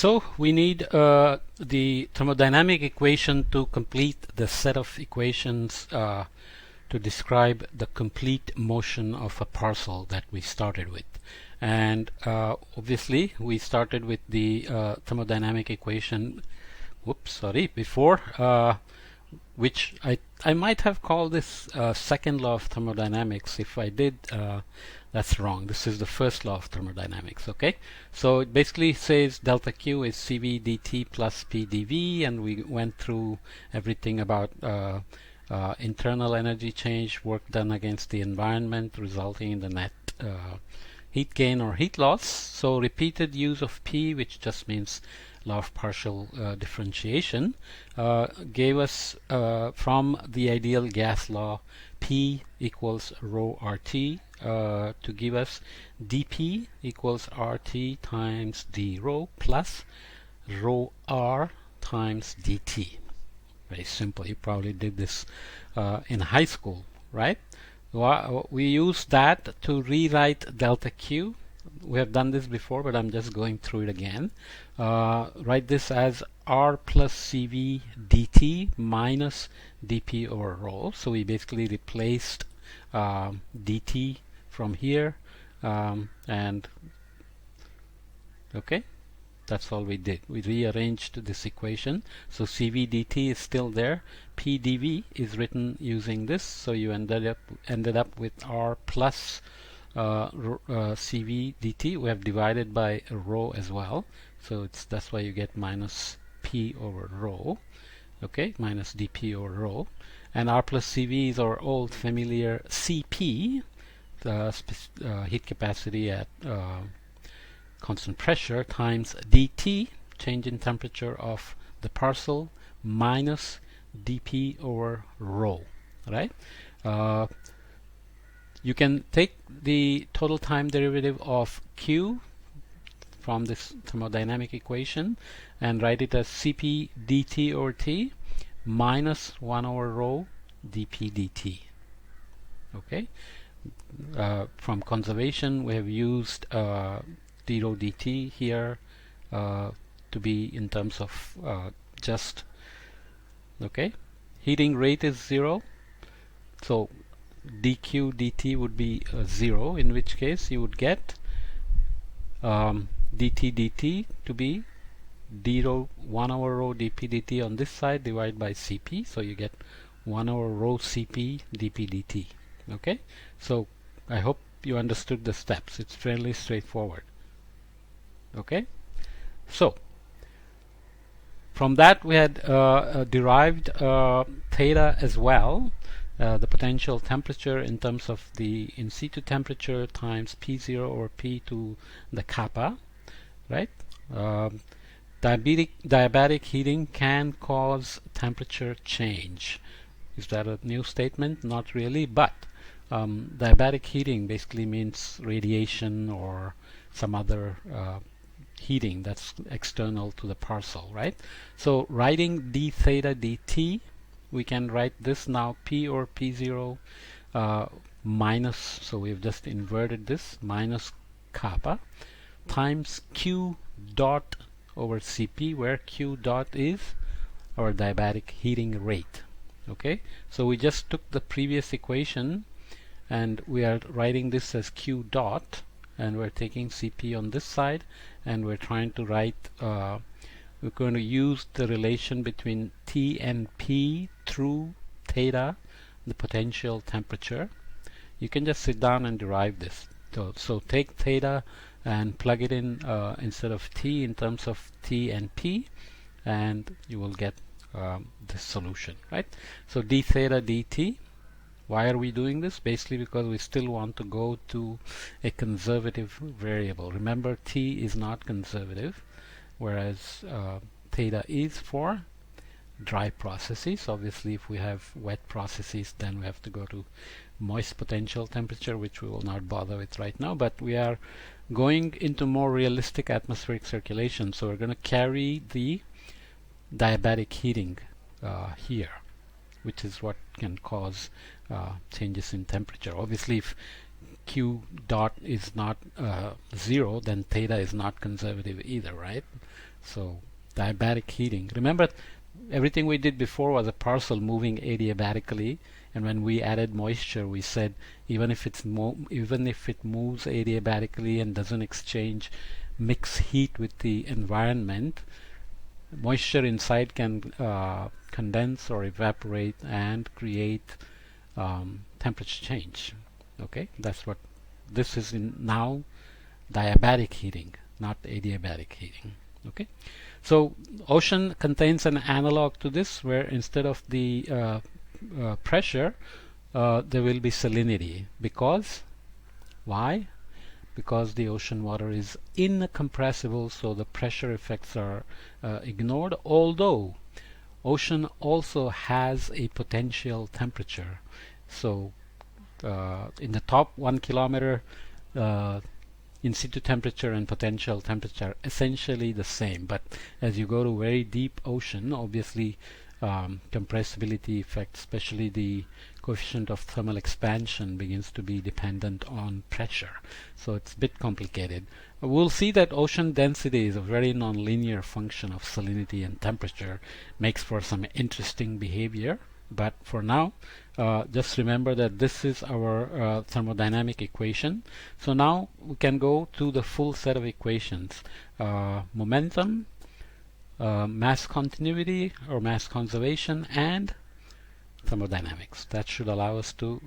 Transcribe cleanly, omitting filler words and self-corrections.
So we need the thermodynamic equation to complete the set of equations to describe the complete motion of a parcel that we started with. And obviously we started with the thermodynamic equation before, which I might have called this second law of thermodynamics. If I did, that's wrong. This is the first law of thermodynamics. Okay, so it basically says delta Q is CV dt plus P dV, and we went through everything about internal energy change, work done against the environment resulting in the net heat gain or heat loss. So repeated use of P, which just means law of partial differentiation, gave us from the ideal gas law P equals rho RT to give us dP equals RT times d rho plus rho R times dt. Very simple. You probably did this in high school, right? We use that to rewrite delta Q. We have done this before, but I'm just going through it again. Write this as R plus CV dt minus dP over rho. So we basically replaced dt from here, and okay, that's all we did. We rearranged this equation. So CV dt is still there. P dV is written using this. So you ended up with R plus CV dt. We have divided by rho as well. So that's why you get minus P over rho. Okay, minus dP over rho. And R plus CV is our old familiar CP, the heat capacity at constant pressure, times dt, change in temperature of the parcel, minus dP over rho, right? You can take the total time derivative of Q from this thermodynamic equation and write it as Cp dt over T minus 1 over rho dP dt. Okay. From conservation, we have used d rho dt here to be in terms of just, okay, heating rate is 0, so dq dt would be 0, in which case you would get dt dt to be d rho 1 over rho dp dt on this side divided by Cp, so you get 1 over rho Cp dp dt. Okay, so I hope you understood the steps. It's fairly straightforward. Okay, so from that we had derived theta as well, the potential temperature in terms of the in situ temperature times P0 over P to the kappa, right? Diabatic heating can cause temperature change. Is that a new statement? Not really, but diabatic heating basically means radiation or some other heating that's external to the parcel, right? So writing d theta dt, we can write this now P or P0 minus, so we've just inverted this, minus kappa times Q dot over Cp, where Q dot is our diabatic heating rate. Okay, so we just took the previous equation and we are writing this as Q dot, and we're taking Cp on this side, and we're trying to write, we're going to use the relation between T and P through theta, the potential temperature. You can just sit down and derive this. So take theta and plug it in instead of T in terms of T and P, and you will get this solution, right? So d theta dt. Why are we doing this? Basically because we still want to go to a conservative variable. Remember, T is not conservative, whereas theta is for dry processes. Obviously, if we have wet processes, then we have to go to moist potential temperature, which we will not bother with right now. But we are going into more realistic atmospheric circulation, so we're going to carry the diabatic heating here, which is what can cause changes in temperature. Obviously, if Q dot is not 0, then theta is not conservative either, right? So diabatic heating. Remember, everything we did before was a parcel moving adiabatically, and when we added moisture, we said even if it moves adiabatically and doesn't exchange mix heat with the environment, moisture inside can condense or evaporate and create temperature change. Okay, that's what this is in now diabatic heating, not adiabatic heating. Okay, so ocean contains an analog to this, where instead of the pressure, there will be salinity. Because why? Because the ocean water is incompressible, so the pressure effects are ignored, although ocean also has a potential temperature. So in the top 1 kilometer, in situ temperature and potential temperature are essentially the same, but as you go to very deep ocean, obviously compressibility effect, especially the coefficient of thermal expansion, begins to be dependent on pressure. So it's a bit complicated. We'll see that ocean density is a very nonlinear function of salinity and temperature, makes for some interesting behavior. But for now, just remember that this is our thermodynamic equation. So now we can go to the full set of equations. Momentum, mass continuity or mass conservation, and thermodynamics. That should allow us to